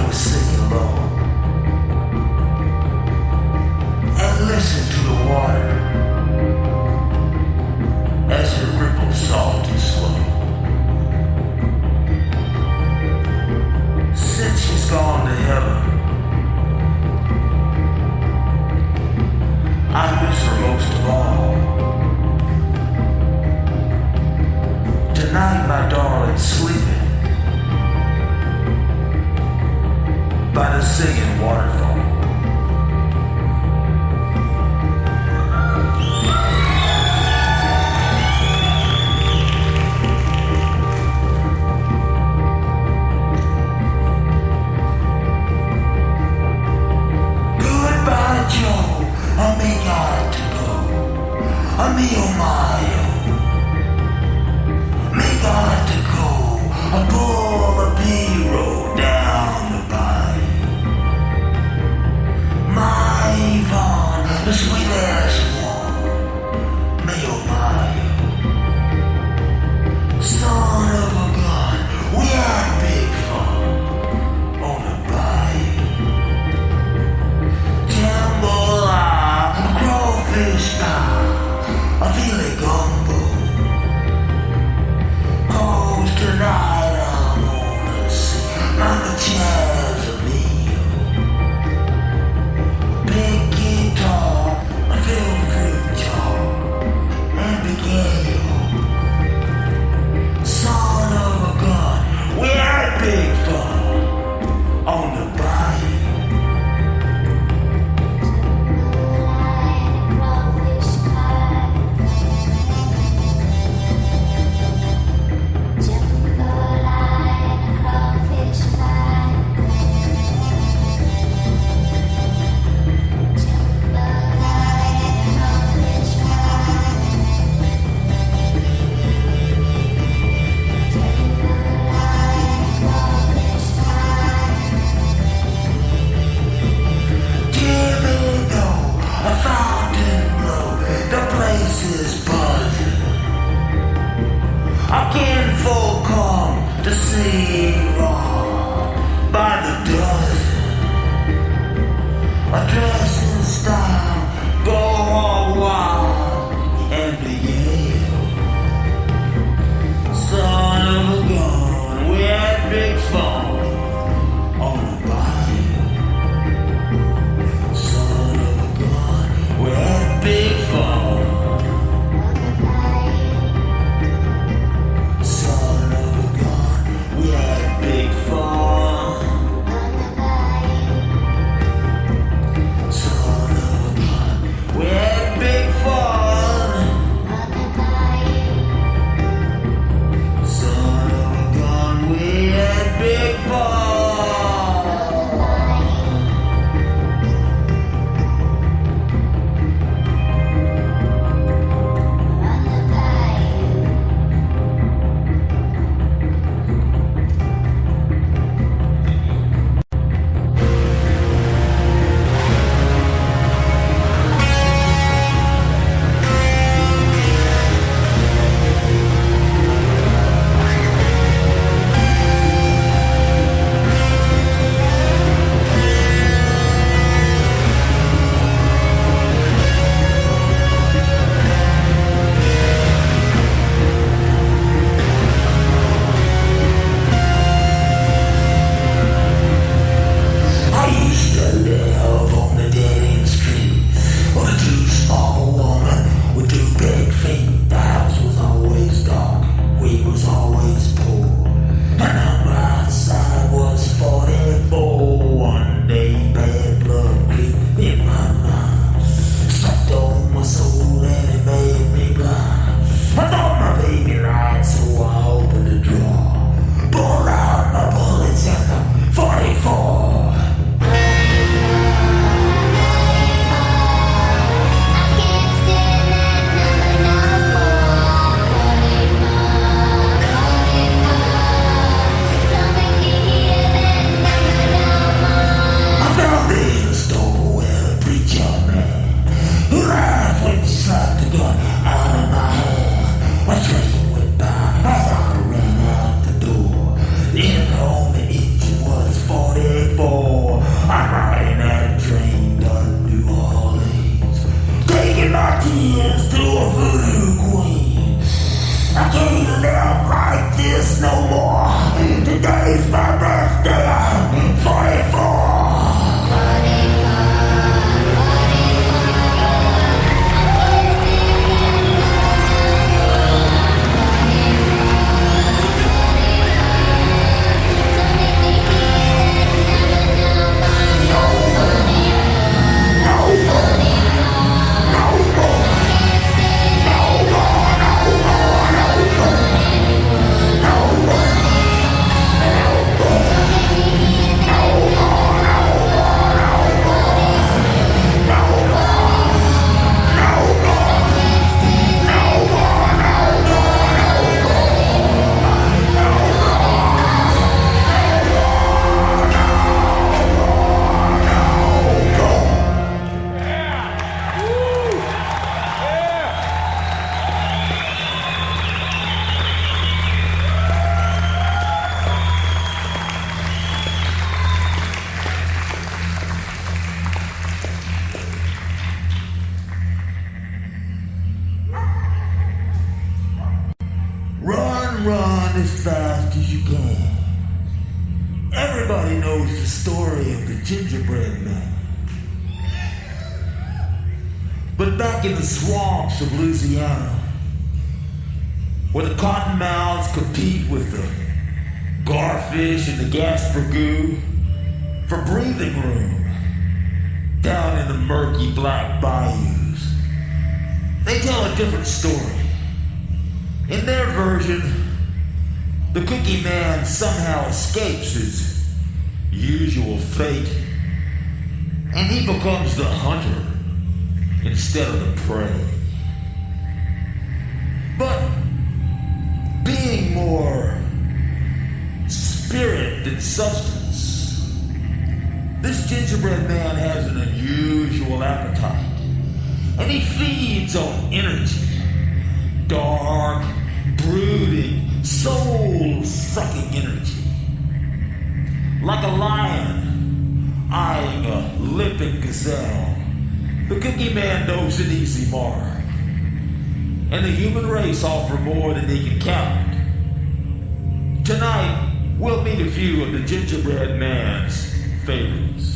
was singing low and listened to the water as it rippled soft and slow. Since she's gone to heaven, I miss her most of all. Tonight my darling's sleeping by the singing waterfall. Goodbye, Joe. I may got to go. Me oh my oh. May got to go. I pull a B-road down the bayou. My Yvonne, the sweetest one. May oh my oh. Son of a gun, we had big fun on the bayou. Jambalaya, crawfish pie, I feel it gumbo. Cause tonight I'm gonna see Mama Chaz and me. Big guitar, I feel the good jar, and Miguel. Son of a gun, we had big fun on the bayou. I can't full come to see wrong by the dozen. I dress in style, go all wild and be Yale. Son of a gun, we had big fun on the bayou. Son of a gun, we had big fun. Son of a gun. I'm riding that train to New Orleans, taking my tears to a voodoo queen. I can't live like this no more. Today's my birthday, I'm 44. Run as fast as you can. Everybody knows the story of the Gingerbread Man. But back in the swamps of Louisiana, where the cottonmouths compete with the garfish and the gaspergoo for breathing room down in the murky black bayous, they tell a different story. In their version, the Cookie Man somehow escapes his usual fate, and he becomes the hunter instead of the prey. But being more spirit than substance, this Gingerbread Man has an unusual appetite, and he feeds on energy. Dark, brooding, soul-sucking energy. Like a lion eyeing a limping gazelle, the Cookie Man knows an easy mark. And the human race offer more than they can count. Tonight, we'll meet a few of the Gingerbread Man's favorites.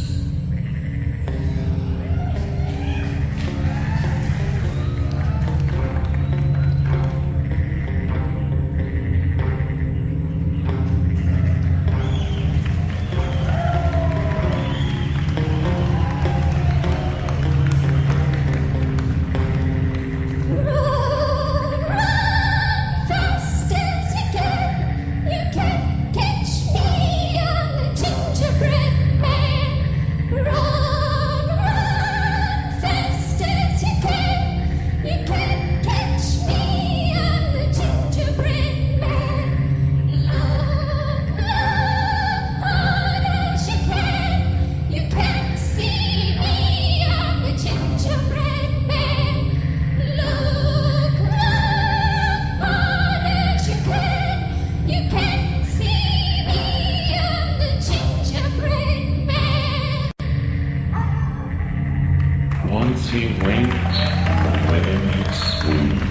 Once he winked, when he swooned.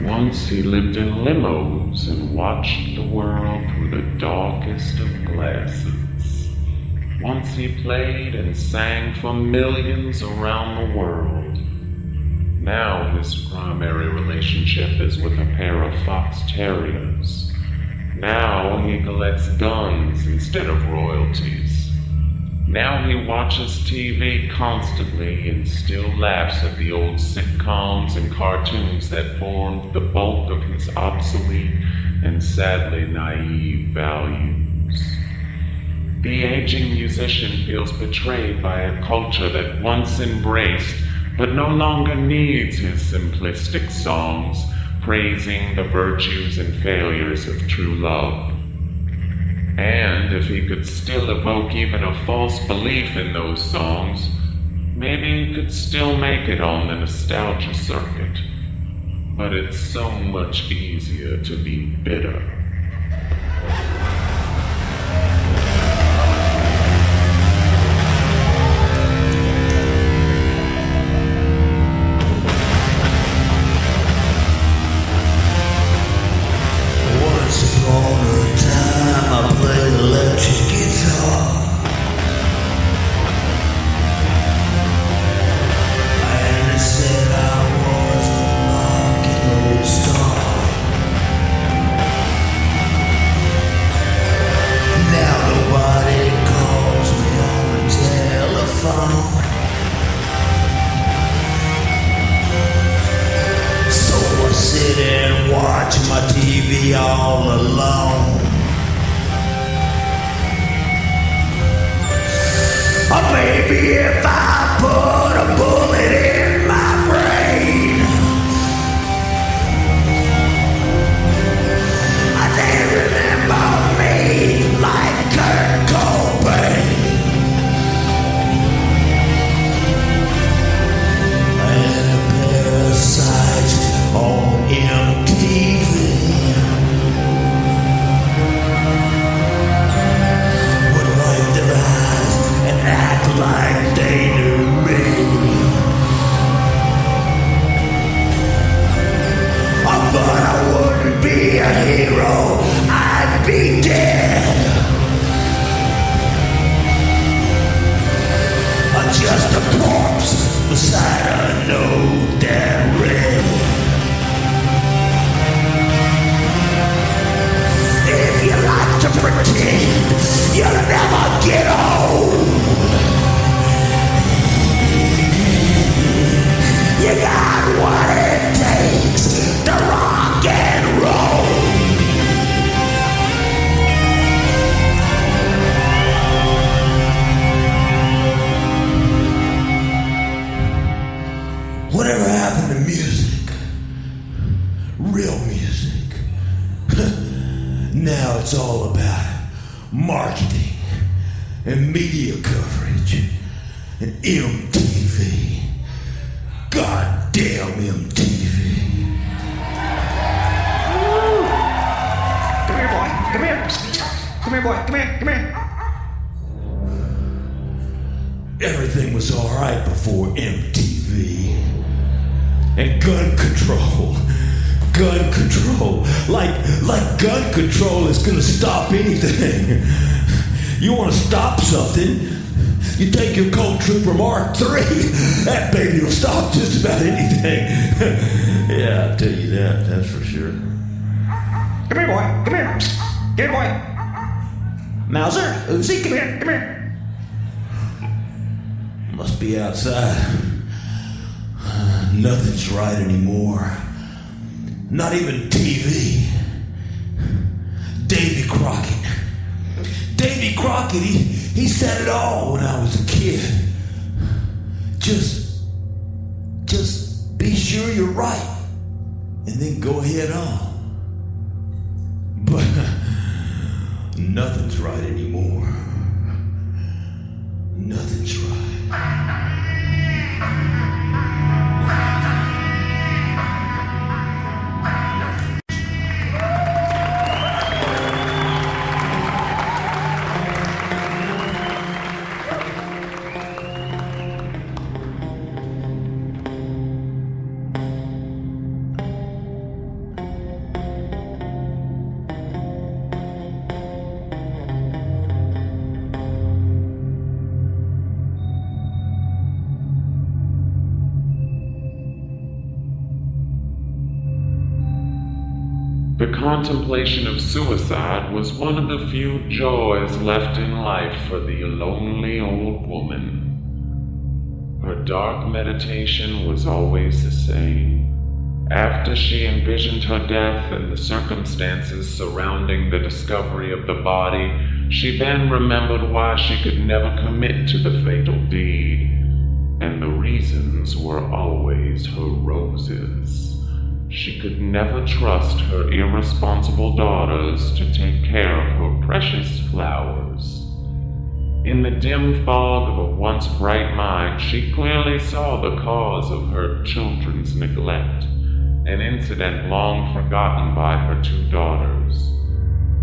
Once he lived in limos and watched the world through the darkest of glasses. Once he played and sang for millions around the world. Now his primary relationship is with a pair of fox terriers. Now he collects guns instead of royalties. Now he watches TV constantly and still laughs at the old sitcoms and cartoons that formed the bulk of his obsolete and sadly naive values. The aging musician feels betrayed by a culture that once embraced but no longer needs his simplistic songs praising the virtues and failures of true love. And if he could still evoke even a false belief in those songs, maybe he could still make it on the nostalgia circuit. But it's so much easier to be bitter. Or maybe if I put a bullet in my brain, they remember me like Kurt Cobain. And a parasite on MTV would wipe their eyes and act like they knew me. Oh, but I wouldn't be a hero, I'd be dead. Just a corpse beside a note that read, if you like to pretend, you'll never get old. You got what it takes to rock and roll. Whatever happened to music? Real music. Now it's all about marketing and media coverage and MTV. Goddamn MTV. Come here, boy. Come here. Come here, boy. Come here. Come here. Everything was alright before MTV. And gun control. Like gun control is gonna stop anything. You wanna stop something, you take your Colt Trooper Mark III. That baby will stop just about anything. Yeah, I'll tell you that, that's for sure. Come here, boy. Come here. Come here, boy. Mauser, Uzi, come here. Come here. Must be outside. Nothing's right anymore. Not even TV. Davy Crockett, he said it all when I was a kid. Just be sure you're right, and then go ahead on. But nothing's right anymore. Nothing's right. The contemplation of suicide was one of the few joys left in life for the lonely old woman. Her dark meditation was always the same. After she envisioned her death and the circumstances surrounding the discovery of the body, she then remembered why she could never commit to the fatal deed. And the reasons were always her roses. She could never trust her irresponsible daughters to take care of her precious flowers. In the dim fog of a once bright mind, she clearly saw the cause of her children's neglect, an incident long forgotten by her two daughters.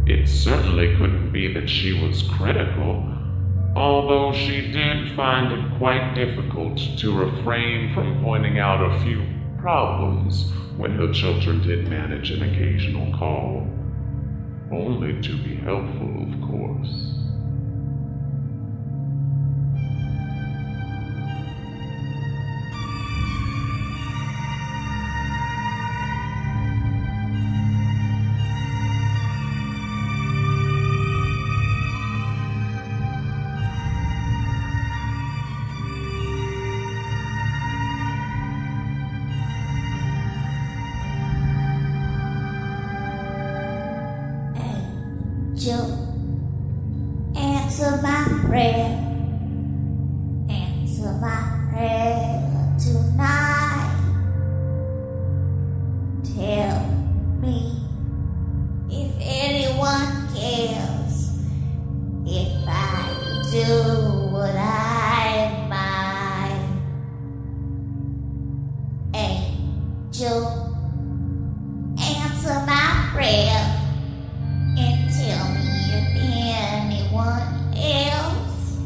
It certainly couldn't be that she was critical, although she did find it quite difficult to refrain from pointing out a few problems when the children did manage an occasional call. Only to be helpful, of course. Joe, answer my prayer. what I might. Angel, answer my prayer and tell me if anyone else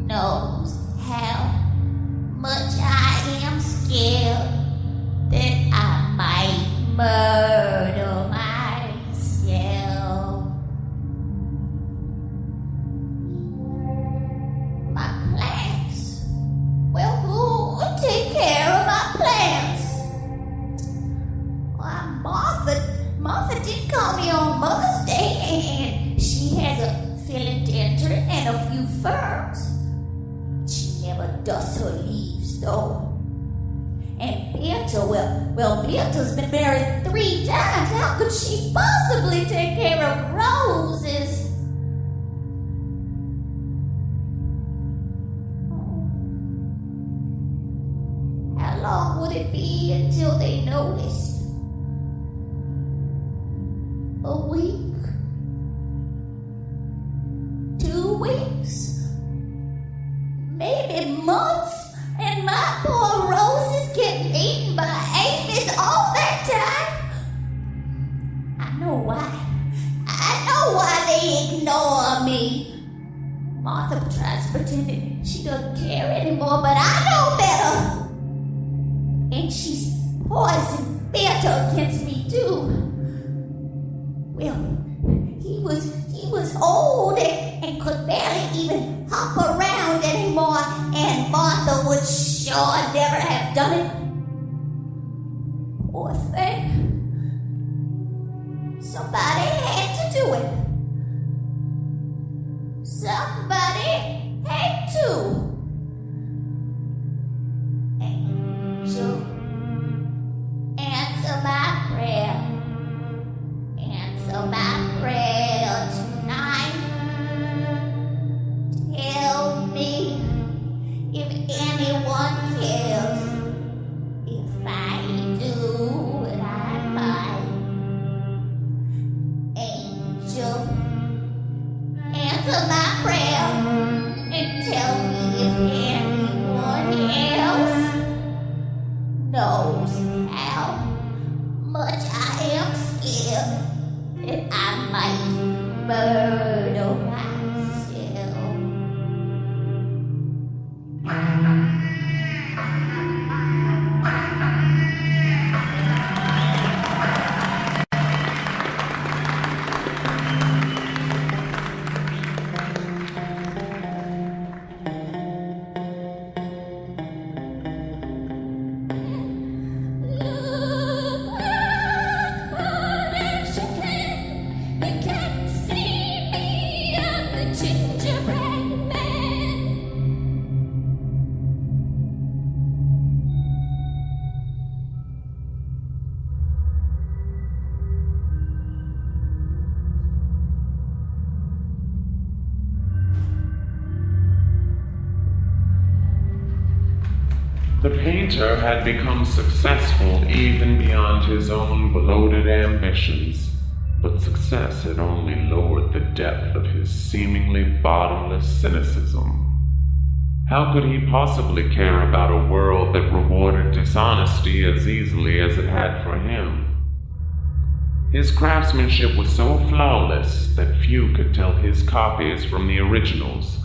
knows how much I am scared that I might murder myself. My plants. Well, who would take care of my plants? Well, Martha did call me on Mother's Day, and she has a philodendron and a few ferns. She never dusts her leaves, though. And Berta, well, Berta's been married 3 times. How could she possibly take care of roses? How long would it be until they noticed? A week? 2 weeks? Maybe months? And my poor roses get eaten by aphids all that time? I know why they ignore me. Martha tries to pretend that she doesn't care anymore, but I know better. And she's poisoned Berta against me too. Well, he was old and could barely even hop around anymore, and Martha would sure never have done it. Poor thing. Somebody had to do it. Somebody had to. Angel, answer my prayer. Answer my prayer tonight. Tell me if anyone cares if I do what I might. Angel, answer my prayer and tell me if anyone else knows how much I am scared that I might murder myself. You can't see me, I'm the Gingerbread Man. The painter had become successful even beyond his own bloated ambitions, but success had only lowered the depth of his seemingly bottomless cynicism. How could he possibly care about a world that rewarded dishonesty as easily as it had for him? His craftsmanship was so flawless that few could tell his copies from the originals,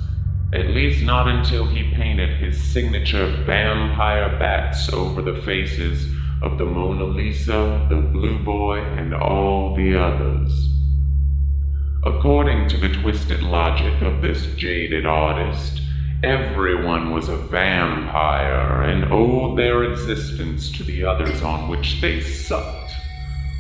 at least not until he painted his signature vampire bats over the faces of the Mona Lisa, the Blue Boy, and all the others. According to the twisted logic of this jaded artist, everyone was a vampire and owed their existence to the others on which they sucked.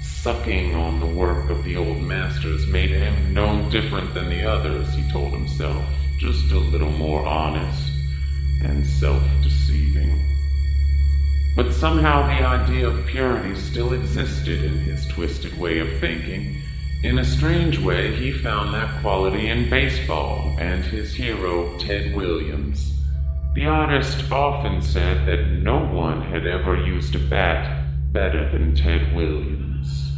Sucking on the work of the old masters made him no different than the others, he told himself, just a little more honest and self-deceiving. But somehow the idea of purity still existed in his twisted way of thinking. In a strange way, he found that quality in baseball and his hero, Ted Williams. The artist often said that no one had ever used a bat better than Ted Williams.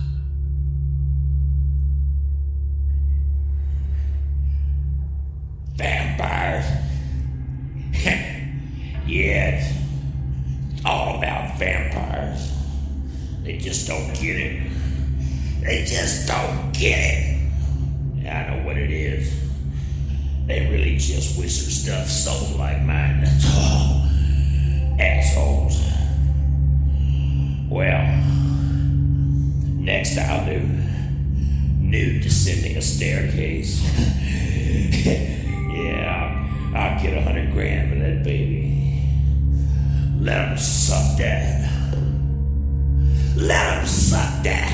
Vampire. Yeah, it's all about vampires. They just don't get it. They just don't get it. I know what it is. They really just wish their stuff sold like mine, that's all. Assholes. Well, next I'll do nude descending a staircase. Yeah, I'll get $100,000 for that baby. Let 'em suck that. Let 'em suck that.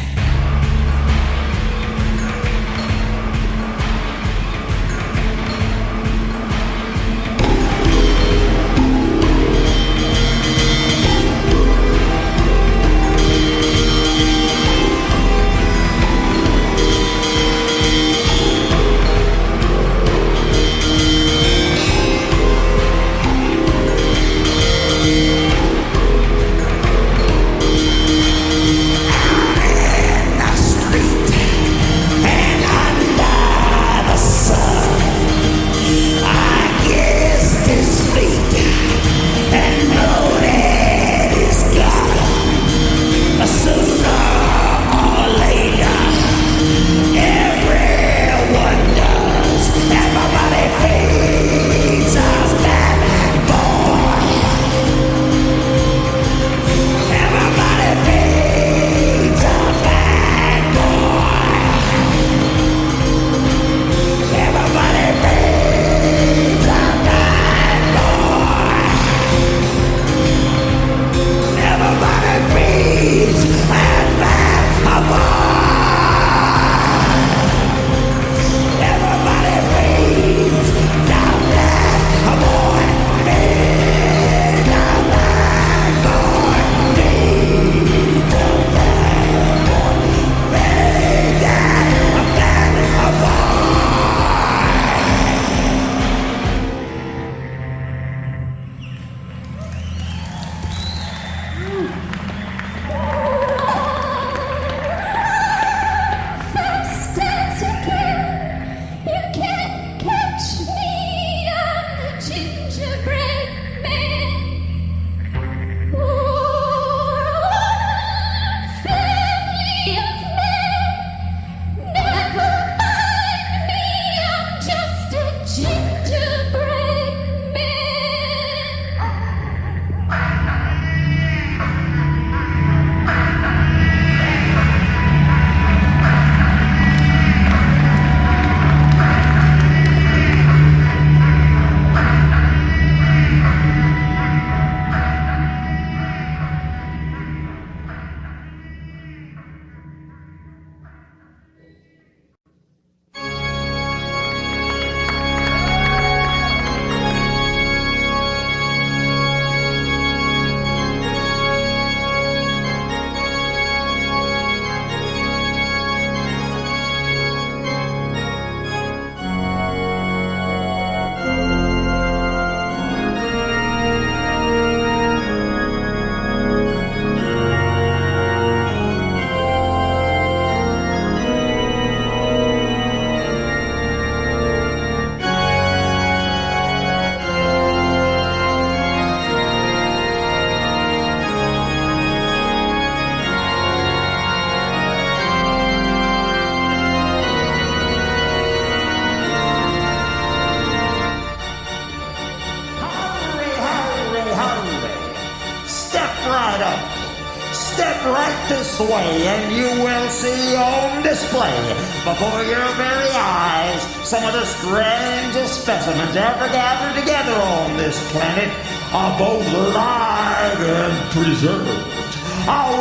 This way, and you will see on display before your very eyes some of the strangest specimens ever gathered together on this planet are both live and preserved.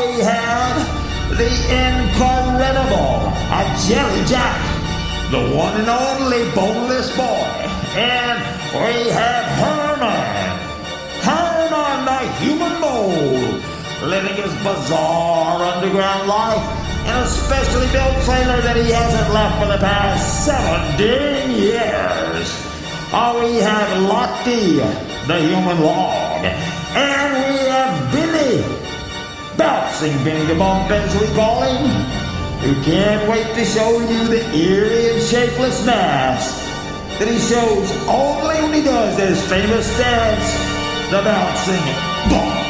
We have the incredible Jelly Jack, the one and only Boneless boy, and we have Herman the human mole, living his bizarre underground life in a specially built trailer that he hasn't left for the past 17 years. We have Lottie, the human log, and we have Billy, Bouncing Bing the Bump as we call him, who can't wait to show you the eerie and shapeless mask that he shows only when he does his famous dance. Now sing it. Bark.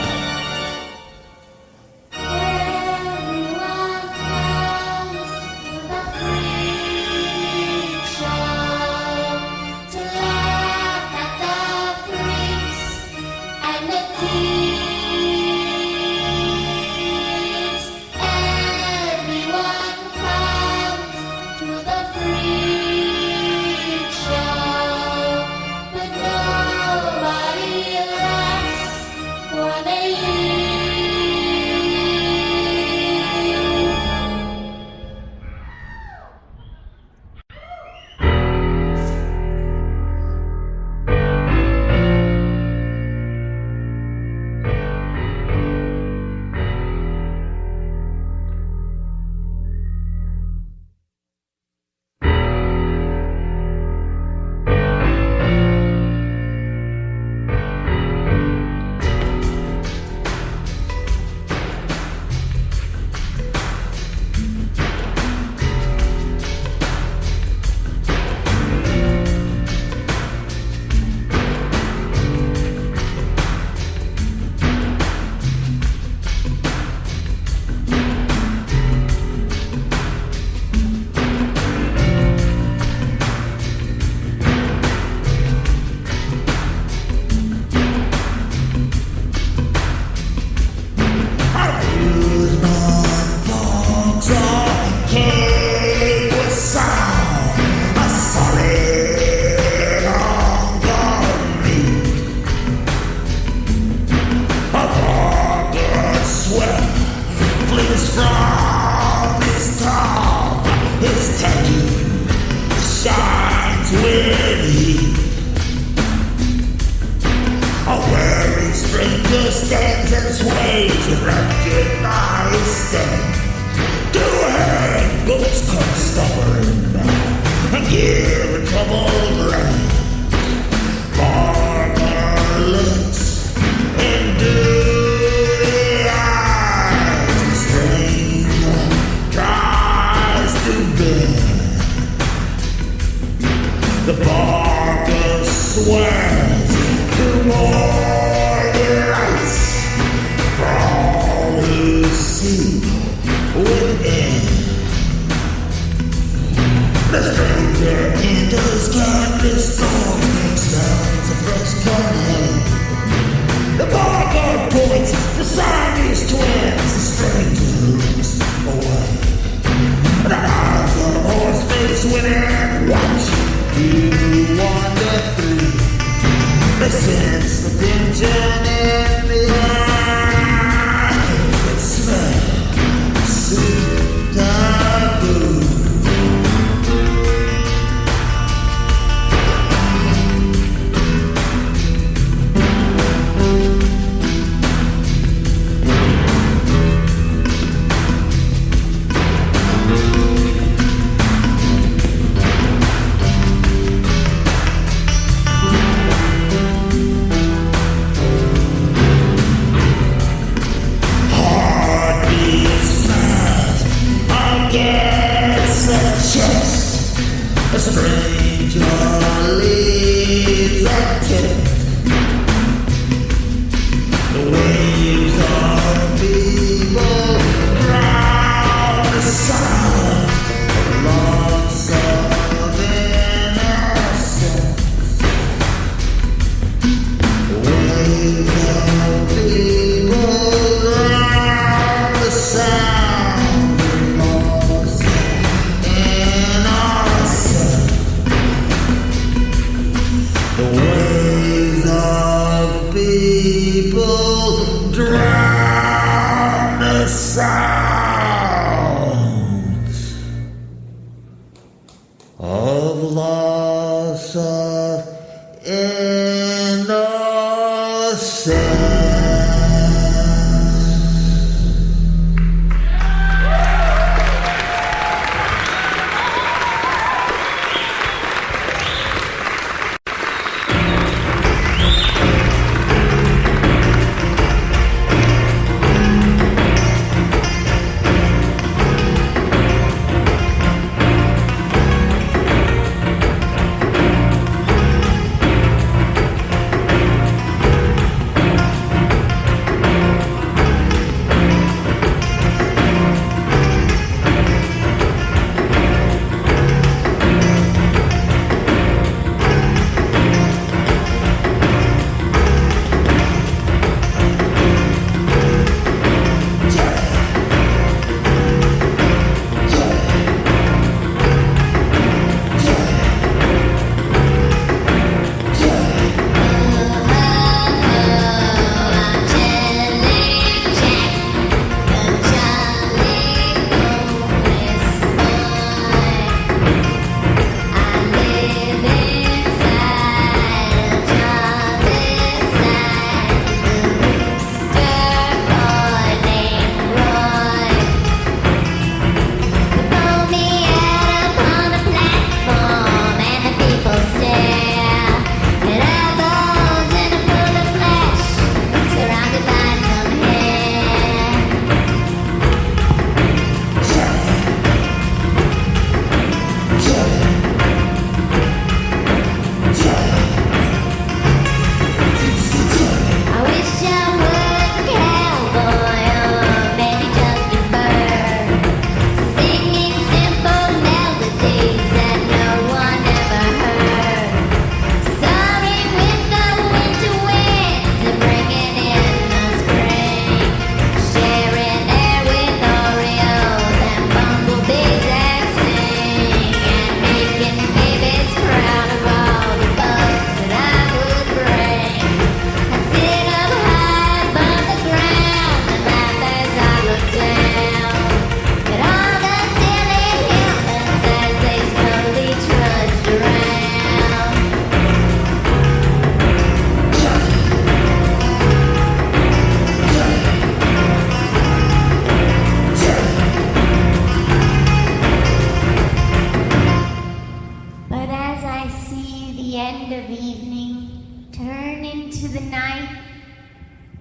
the night,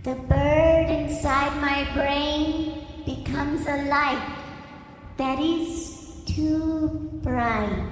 the bird inside my brain becomes a light that is too bright.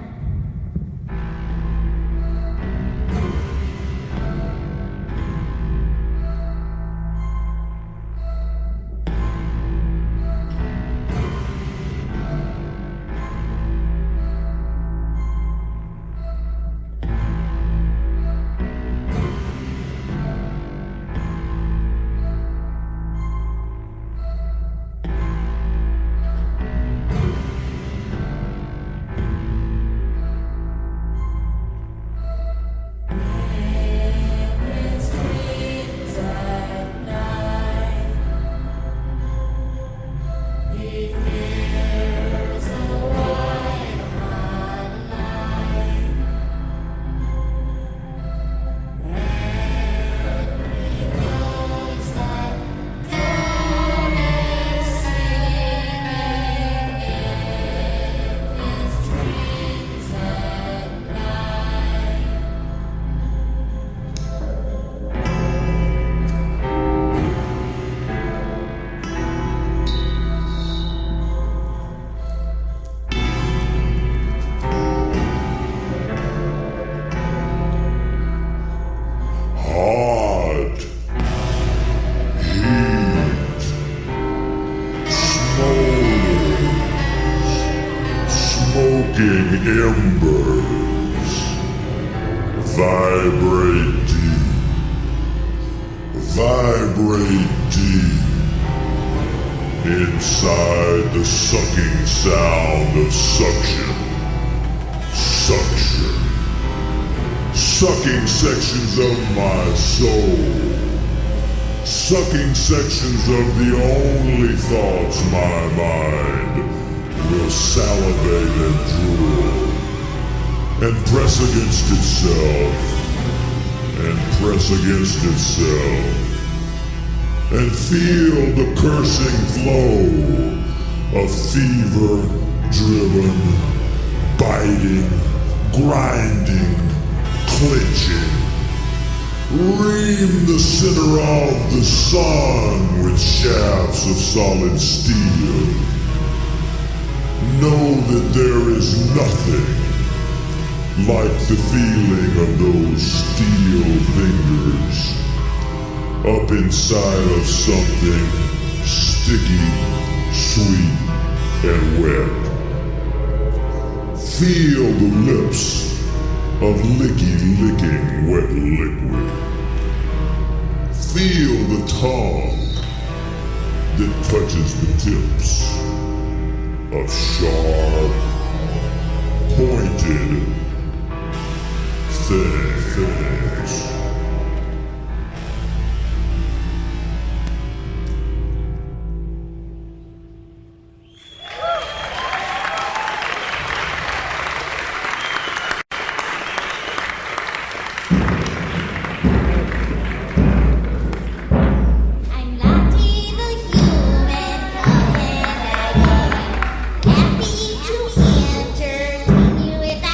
Embers vibrate deep inside the sucking sound of suction, sucking sections of my soul, sucking sections of the only thoughts my mind will salivate and drool, and press against itself, and press against itself, and feel the cursing flow of fever-driven, biting, grinding, clenching. Ream the center of the sun with shafts of solid steel. Know that there is nothing like the feeling of those steel fingers up inside of something sticky, sweet, and wet. Feel the lips of licking wet liquid. Feel the tongue that touches the tips of sharp, pointed things. I'm Lottie the human, and I am happy to entertain you if I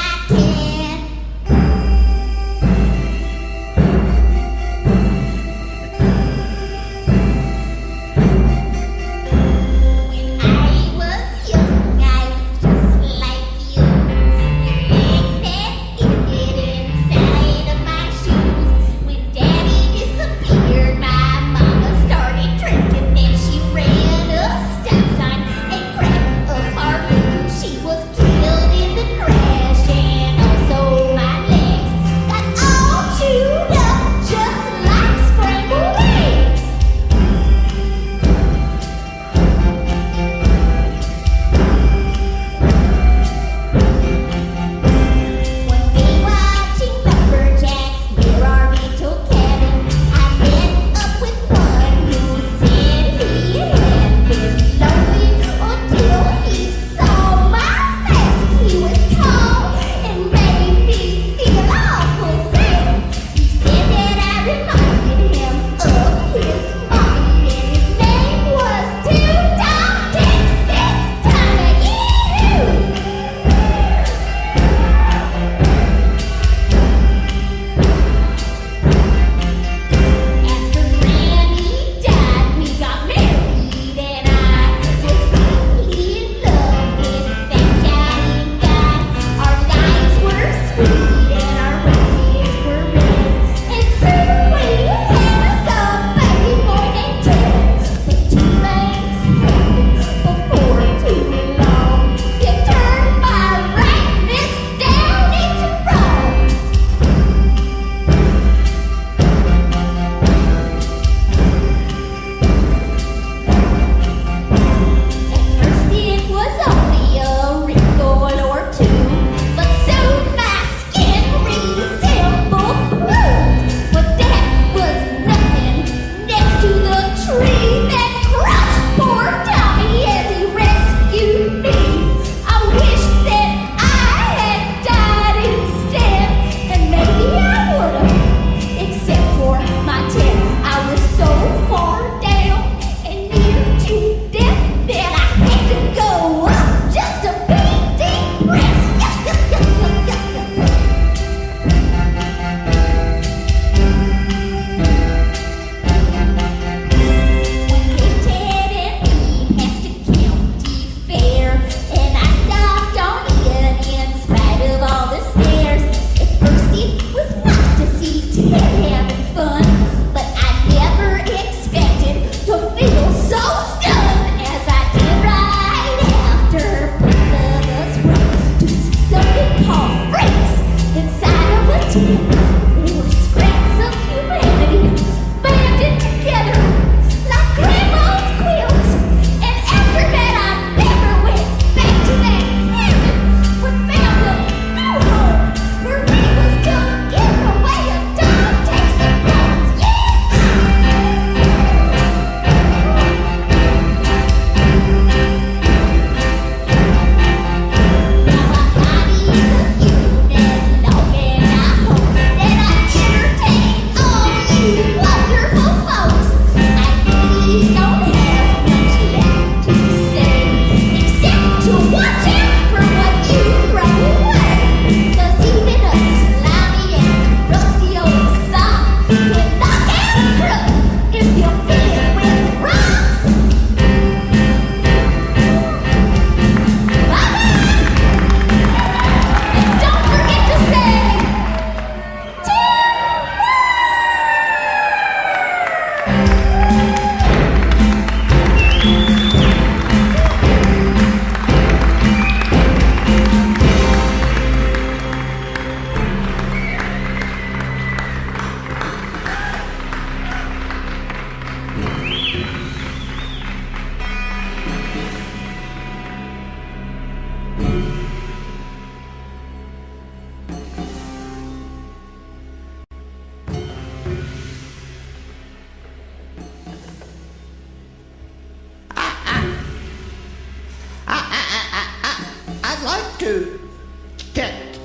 like to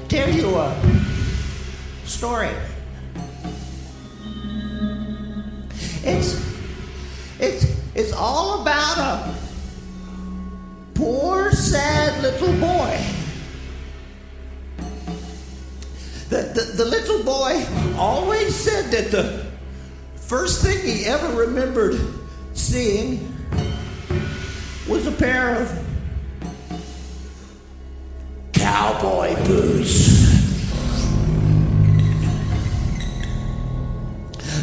tell you a story. It's all about a poor, sad little boy. The little boy always said that the first thing he ever remembered seeing was a pair of cowboy boots.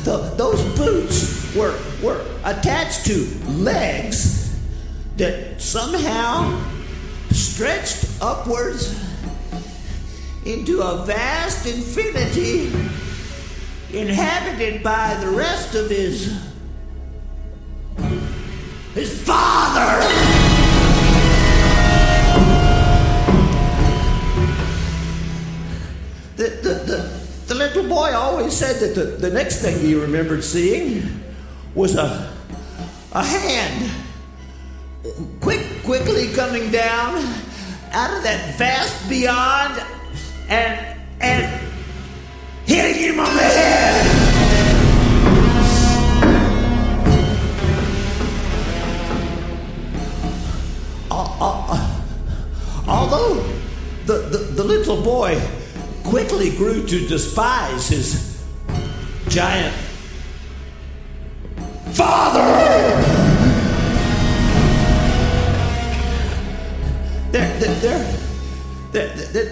Those boots were attached to legs that somehow stretched upwards into a vast infinity inhabited by the rest of his father. The little boy always said that the next thing he remembered seeing was a hand quickly coming down out of that vast beyond and hitting him on the head. Although the little boy quickly grew to despise his giant father,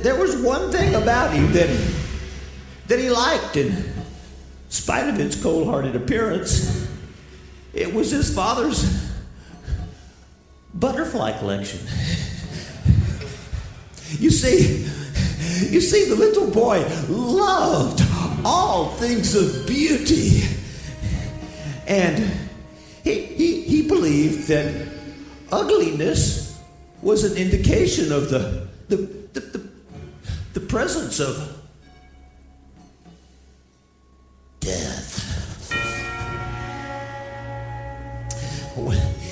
there was one thing about him that he liked, in spite of his cold-hearted appearance. It was his father's butterfly collection. You see, the little boy loved all things of beauty, and he believed that ugliness was an indication of the presence of death.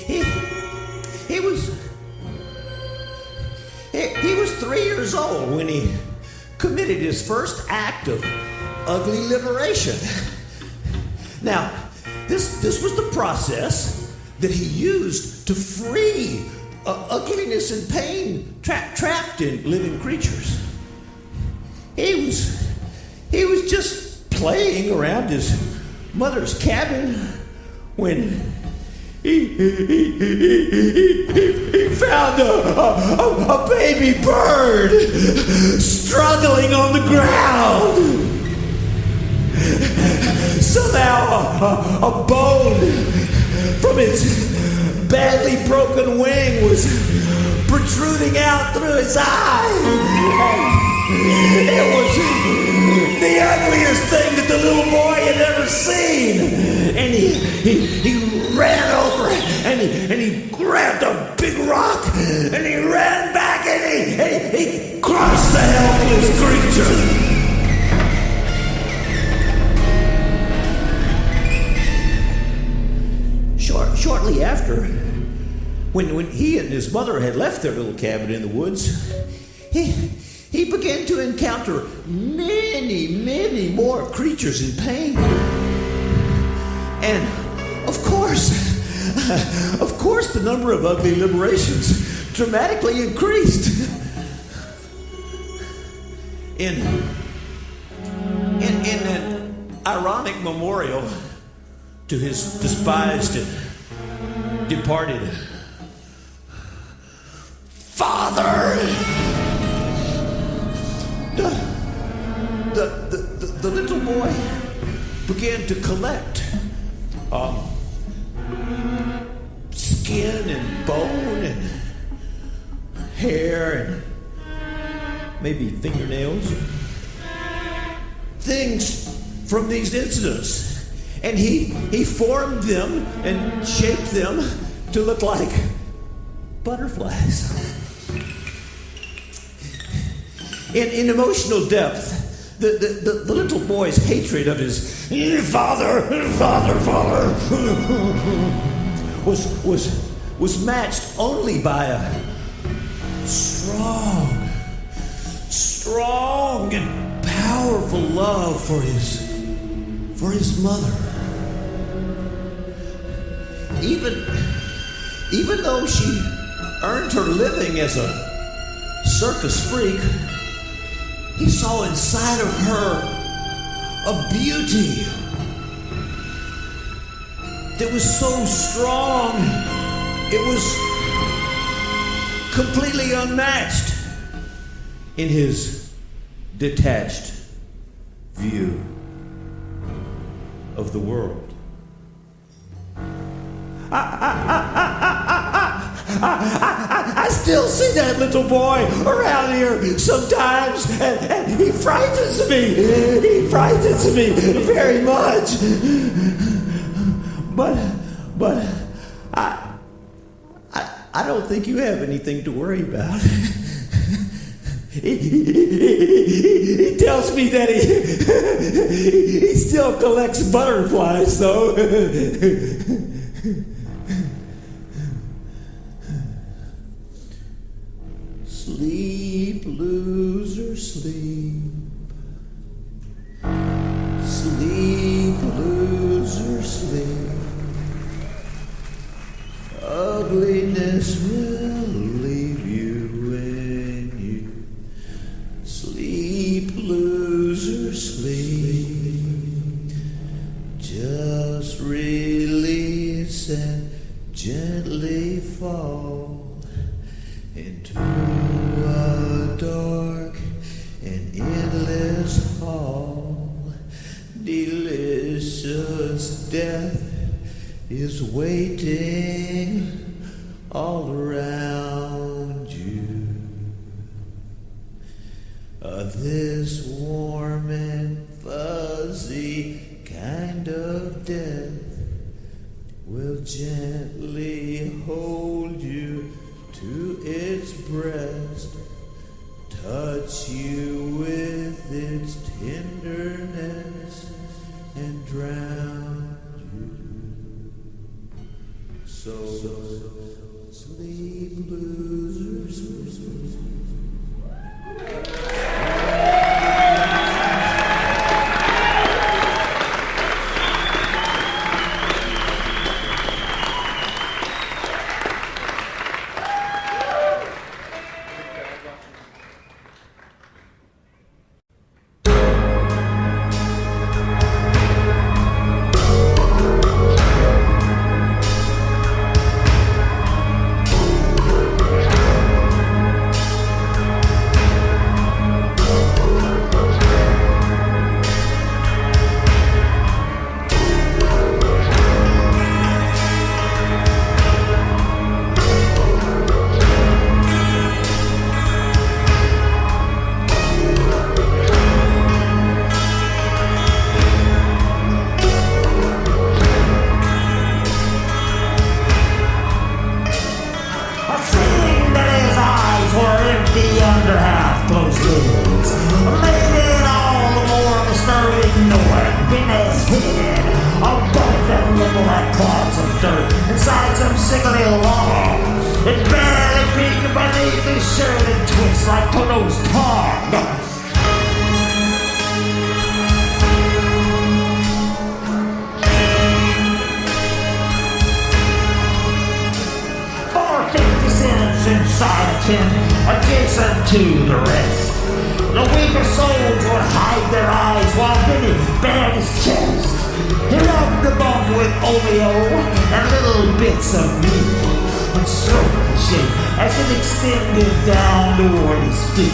He was 3 years old when he committed his first act of ugly liberation. Now, this was the process that he used to free ugliness and pain trapped in living creatures. He was just playing around his mother's cabin when he found a baby bird struggling on the ground. Somehow a bone from its badly broken wing was protruding out through his eye. It was the ugliest thing that the little boy had ever seen. And he ran over and he grabbed a big rock and he ran back and he crushed the helpless creature. Shortly after, when he and his mother had left their little cabin in the woods, he began to encounter many more creatures in pain. And of course, the number of ugly liberations dramatically increased. In an ironic memorial to his despised and departed father, the little boy began to collect skin and bone and hair and maybe fingernails, things from these incidents. And he formed them and shaped them to look like butterflies. In emotional depth, the little boy's hatred of his father was matched only by a strong strong and powerful love for his mother. Even though she earned her living as a circus freak, he saw inside of her a beauty that was so strong, it was completely unmatched in his detached view of the world. I still see that little boy around here sometimes, and he frightens me. He frightens me very much. But I don't think you have anything to worry about. He tells me that he still collects butterflies, though. Sleep, loser, sleep. Sleep, loser, sleep. Ugliness will leave you when you sleep, loser, sleep. Just release and gently fall into a dark and endless hall. Delicious death is waiting all around you. This warm and fuzzy kind of death will gently hold you to its breast, touch you with its tenderness, and drown you. So sleep, losers. Adjacent to the rest. The weaker souls would hide their eyes while Billy bared his chest. He rubbed the bump with Omeo and little bits of meat, and stroked the shape as it extended down toward his feet.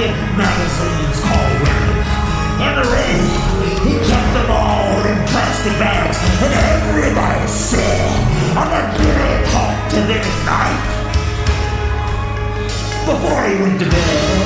collected magazines called Women. In the rain, he kept them all in plastic bags, and everybody said, I'm gonna talk to them at night. Before he went to bed,